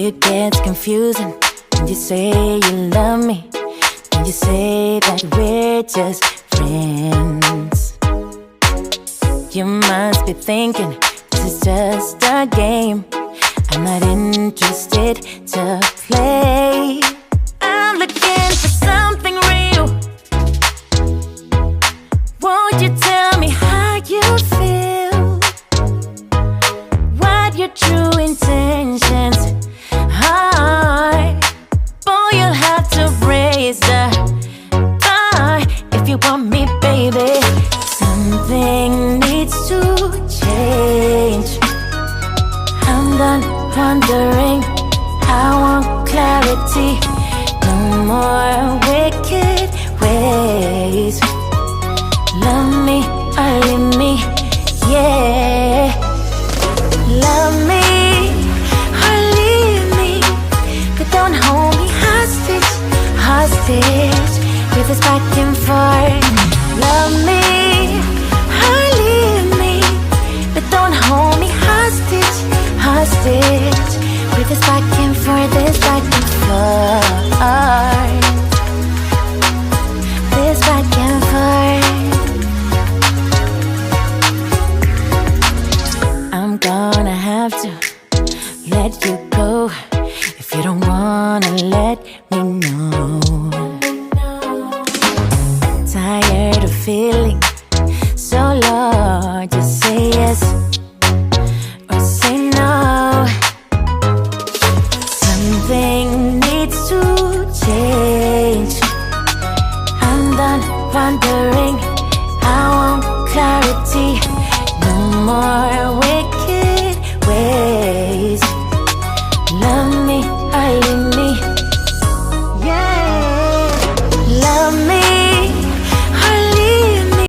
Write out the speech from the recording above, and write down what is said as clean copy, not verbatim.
it gets confusing when you say you love me, when you say that we're just friends. You must be thinking this is just a game. I'm not interested to play. I'm looking for something real. Won't you tell me how you feel? What your true intentions are? Boy, you'll have to raise the bar if you want me, baby. Something needs to change. I'm done wondering, I want clarity. No more wicked ways. Love me or leave me, yeah. Love me or leave me, but don't hold me hostage, hostage with this back and forth. Love me or leave me, but don't hold me hostage, hostage with this back and forth, this back and forth, this back and forth. I'm gonna have to let you go if you don't wanna let me know. Tired of feeling so low, just say yes or say no. Something needs to change. I'm done wondering, I want clarity. No more wicked ways. Love me or leave me.